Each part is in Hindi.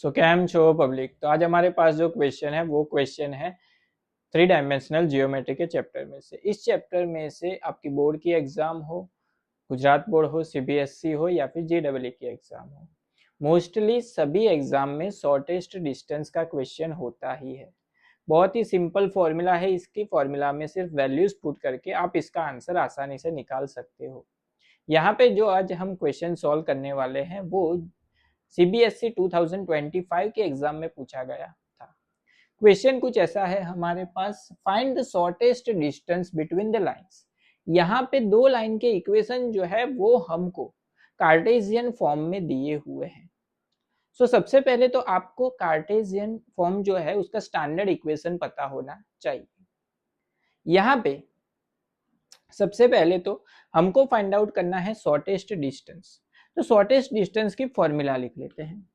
सो कैम छो पब्लिक। तो आज हमारे पास जो क्वेश्चन है वो क्वेश्चन है 3 डायमेंशनल जियोमेट्री के चैप्टर में से। इस चैप्टर में से आपकी बोर्ड की एग्जाम हो, गुजरात बोर्ड हो, सीबीएसई हो या फिर जेईई की एग्जाम हो, मोस्टली सभी एग्जाम में शॉर्टेस्ट डिस्टेंस का क्वेश्चन होता ही है। बहुत ही सिंपल फॉर्मूला है, इसकी फॉर्मूला में सिर्फ वैल्यूज पुट करके आप इसका आंसर आसानी से निकाल सकते हो। यहाँ पे जो आज हम क्वेश्चन सॉल्व करने वाले हैं वो सीबीएसई 2025 के एग्जाम में पूछा गया था। क्वेश्चन कुछ ऐसा है हमारे पास, find the shortest distance between the lines. यहाँ पे दो लाइन के इक्वेशन जो है वो हमको कार्टेशियन फॉर्म में दिए हुए हैं। सो सबसे पहले तो आपको कार्टेशियन फॉर्म जो है उसका स्टैंडर्ड इक्वेशन पता होना चाहिए। यहाँ पे सबसे पहले तो हमको फाइंड आउट करना है शॉर्टेस्ट डिस्टेंस। तो शॉर्टेस्ट डिस्टेंस की फॉर्मूला लिख लेते हैं।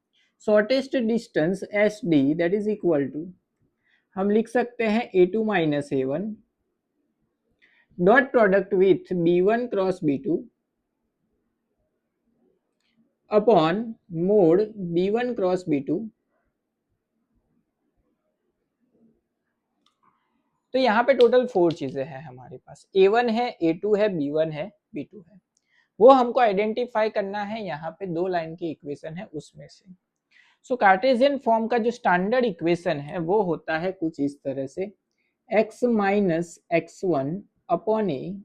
Shortest distance S D that is equal to, हम लिख सकते हैं a2 minus a1 dot product with b1 cross b2 upon mod b1 cross b2। तो यहाँ पे टोटल 4 चीजें हैं हमारे पास, a1 है, a2 है, b1 है, b2 है। वो हमको आइडेंटिफाई करना है यहाँ पे दो लाइन की इक्वेशन है उसमें से। सो कार्टेशियन फॉर्म का जो स्टैंडर्ड इक्वेशन है वो होता है कुछ इस तरह से, x minus x1 upon A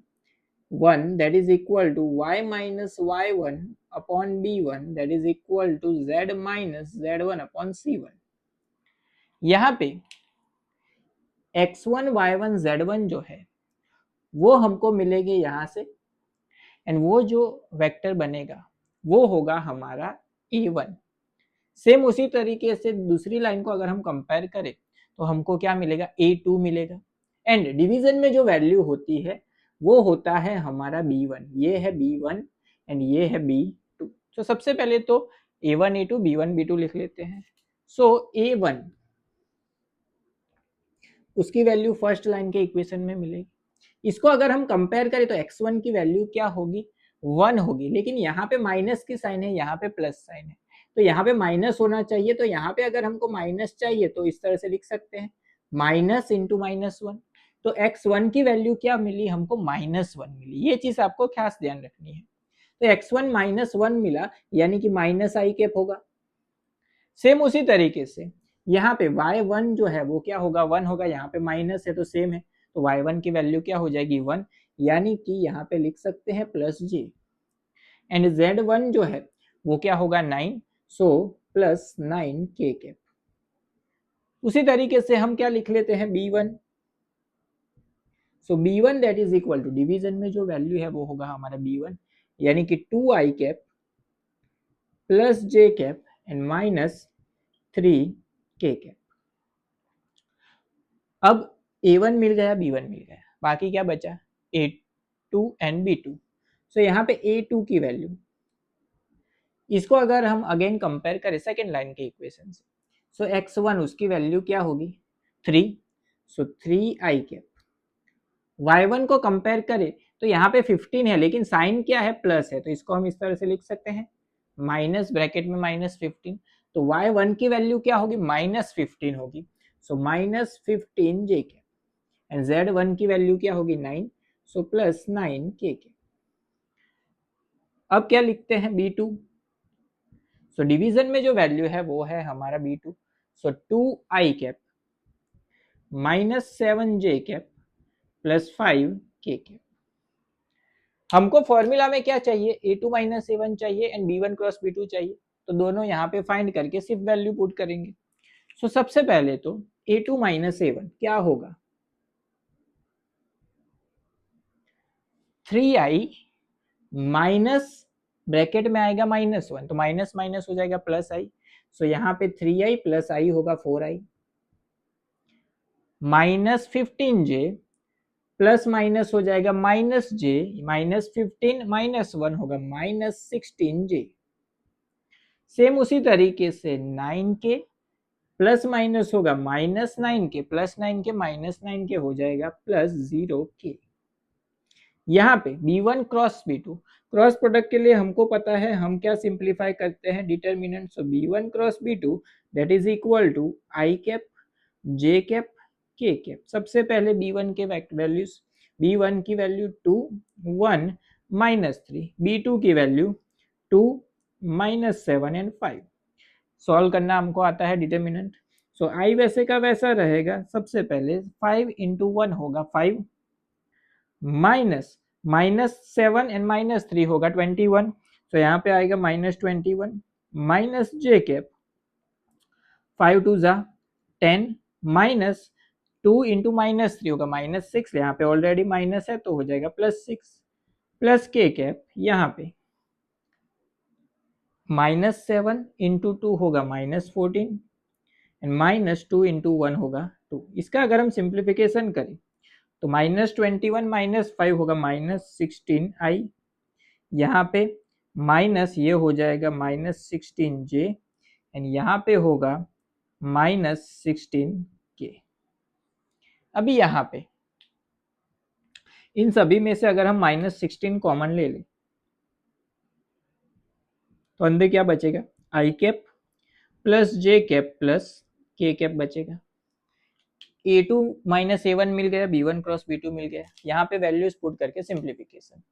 1 that is equal to y minus y1 upon b1 that is equal to z minus z1 upon c1। यहाँ पे x1 y1 z1 जो है वो हमको मिलेगी यहाँ से, एंड वो जो वेक्टर बनेगा वो होगा हमारा a1। सेम उसी तरीके से दूसरी लाइन को अगर हम कंपेयर करें तो हमको क्या मिलेगा, a2 मिलेगा। एंड डिवीजन में जो वैल्यू होती है वो होता है हमारा b1, ये है b1 एंड ये है b2। तो सबसे पहले तो a1 a2 b1 b2 लिख लेते हैं। सो a1 उसकी वैल्यू फर्स्ट लाइन के इक्वेशन में मिलेगी। इसको अगर हम कंपेयर करें तो x1 की वैल्यू क्या होगी, 1 होगी, लेकिन यहाँ पे माइनस की साइन है, यहाँ पे प्लस साइन है, तो यहाँ पे माइनस होना चाहिए। तो यहाँ पे अगर हमको माइनस चाहिए तो इस तरह से लिख सकते हैं, माइनस इंटू माइनस 1। तो x1 की वैल्यू क्या मिली हमको, -1 मिली। ये चीज आपको खास ध्यान रखनी है। तो x1 -1 मिला यानी कि माइनस आई कैप होगा। सेम उसी तरीके से यहाँ पे y1 जो है वो क्या होगा, 1 होगा, यहाँ पे माइनस है तो सेम है, तो y1 की वैल्यू क्या हो जाएगी, 1, यानी कि यहाँ पे लिख सकते हैं प्लस j। एंड z1 जो है वो क्या होगा, 9, सो प्लस 9 k कैप। उसी तरीके से हम क्या लिख लेते हैं, b1। So b1 that is equal to, division में जो वैल्यू है वो होगा हमारा b1, यानी कि 2i cap plus j cap and minus 3k cap. अब a1 मिल गया, b1 मिल गया, बाकी क्या बचा, a2 एंड b2। सो यहाँ पे a2 की वैल्यू, इसको अगर हम अगेन कंपेयर करें सेकेंड लाइन के इक्वेशन से, सो x1 उसकी वैल्यू क्या होगी, 3, सो 3i कैप। y1 को कंपेयर करें तो यहाँ पे 15 है लेकिन साइन क्या है, प्लस है, तो इसको हम इस तरह से लिख सकते हैं, माइनस ब्रैकेट में -15। तो y1 की वैल्यू क्या होगी, -15 होगी, सो -15 j कैप। एंड z1 की वैल्यू क्या होगी, 9, सो प्लस 9 k कैप। अब क्या लिखते हैं, b2। सो डिवीजन में जो वैल्यू है वो है हमारा b2, सो 2i cap -7 j cap plus 5 k cap. हमको फॉर्मूला में क्या चाहिए, a2 माइनस a1 चाहिए एंड b1 क्रॉस b2 चाहिए, तो दोनों यहाँ पे फाइंड करके सिर्फ वैल्यू पुट करेंगे। सो सबसे पहले तो a2 माइनस a1 क्या होगा, 3i माइनस ब्रैकेट में आएगा -1, तो माइनस माइनस हो जाएगा प्लस आई, सो यहाँ पे 3i प्लस आई होगा 4i, minus 15j plus minus हो जाएगा माइनस j, -15 -1 होगा -16j। सेम उसी तरीके से 9k प्लस माइनस होगा -9k प्लस 9k -9k हो जाएगा प्लस 0k। यहाँ पे b1 cross b2, cross product के लिए हमको पता है हम क्या सिंप्लीफाई करते हैं, determinant. So b1 cross b2 that is equal to i cap j cap k cap. सबसे पहले b1 के वैल्यूज, b1 की वैल्यू 2 1 -3, b2 की वैल्यू 2 -7 एंड 5। सॉल्व करना हमको आता है डिटर्मिनेंट। सो i वैसे का वैसा रहेगा, सबसे पहले 5 इंटू 1 होगा 5, -7 एंड -3 होगा 21, तो यहाँ पे आएगा -21, माइनस j कैप 5 टू जा 10, -2 इंटू -3 होगा -6, यहाँ पे ऑलरेडी माइनस है तो हो जाएगा +6, प्लस k कैप यहाँ पे -7 इंटू 2 होगा -14 एंड -2 इंटू 1 होगा 2। इसका अगर हम सिंप्लीफिकेशन करें तो -21 -5 होगा -16i, यहाँ पे माइनस ये हो जाएगा -16j एंड यहाँ पे होगा -16k। अभी यहाँ पे इन सभी में से अगर हम -16 कॉमन ले लें तो अंदर क्या बचेगा, i cap plus j cap plus k cap बचेगा। a2 -a1 मिल गया, b1 क्रॉस b2 मिल गया, यहाँ पे वैल्यूज पुट करके सिंप्लीफिकेशन।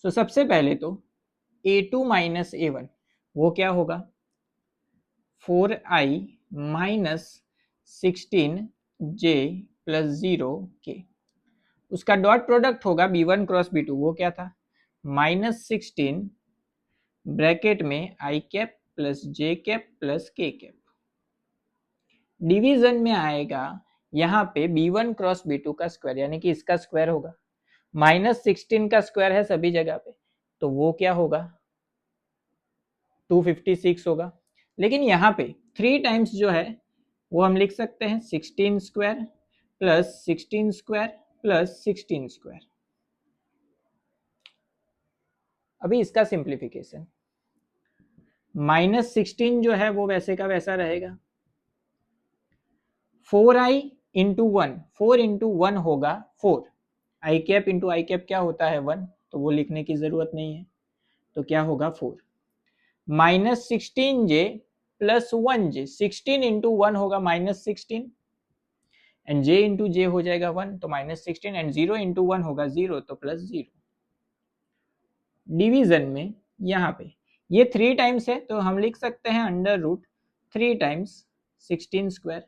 सो सबसे पहले तो a2 -a1 वो क्या होगा 4i -16j प्लस 0k। उसका डॉट प्रोडक्ट होगा b1 क्रॉस b2 वो क्या था -16 ब्रैकेट में i cap plus j cap plus k cap. Division में आएगा यहाँ पे b1 क्रॉस b2 का स्क्वायर यानी कि इसका स्क्वायर होगा, -16 का स्क्वायर है सभी जगह पे तो वो क्या होगा 256 होगा। लेकिन यहाँ पे 3 टाइम्स जो है वो हम लिख सकते हैं 16 square plus 16 square plus 16 square. अभी इसका सिंप्लीफिकेशन, -16 जो है वो वैसे का वैसा रहेगा, 4i इंटू 1, 4 इंटू 1 होगा 4, आई कैप इंटू आई कैप क्या होता है 1, तो वो लिखने की जरूरत नहीं है, तो क्या होगा 4 -16j प्लस 1j, 16 इंटू 1 होगा -16 एंड j इंटू j हो जाएगा 1 तो -16 एंड 0 इंटू 1 होगा 0 तो +0। डिवीजन में यहाँ पे ये 3 टाइम्स है तो हम लिख सकते हैं √3 times 16 square,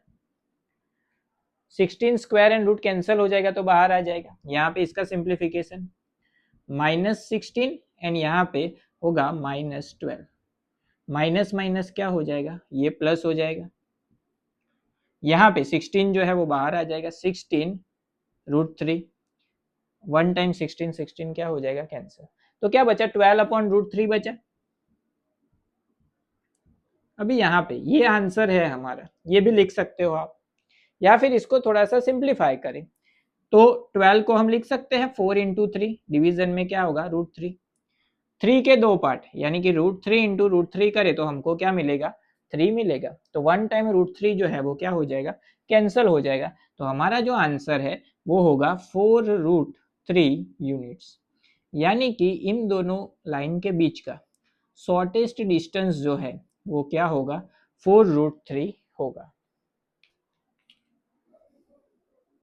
16 square and root cancel हो जाएगा तो बाहर आ जाएगा। यहाँ पे इसका सिंप्लीफिकेशन -16 एंड यहाँ पे होगा -12, माइनस माइनस क्या हो जाएगा ये प्लस हो जाएगा, यहाँ पे 16 जो है वो बाहर आ जाएगा, 16 √3, 1 टाइम 16, 16 क्या हो जाएगा कैंसिल, तो क्या बचा 12/√3 बचा। अभी यहाँ पे ये आंसर है हमारा, ये भी लिख सकते हो आप, या फिर इसको थोड़ा सा सिंप्लीफाई करें तो 12 को हम लिख सकते हैं 4 इंटू 3, डिवीजन में क्या होगा √3, 3 के 2 पार्ट यानी कि √3 इंटू √3 करे तो हमको क्या मिलेगा 3 मिलेगा, तो 1 टाइम √3 जो है वो क्या हो जाएगा कैंसिल हो जाएगा, तो हमारा जो आंसर है वो होगा 4√3 यूनिट्स। यानी कि इन दोनों लाइन के बीच का शॉर्टेस्ट डिस्टेंस जो है वो क्या होगा 4√3 होगा।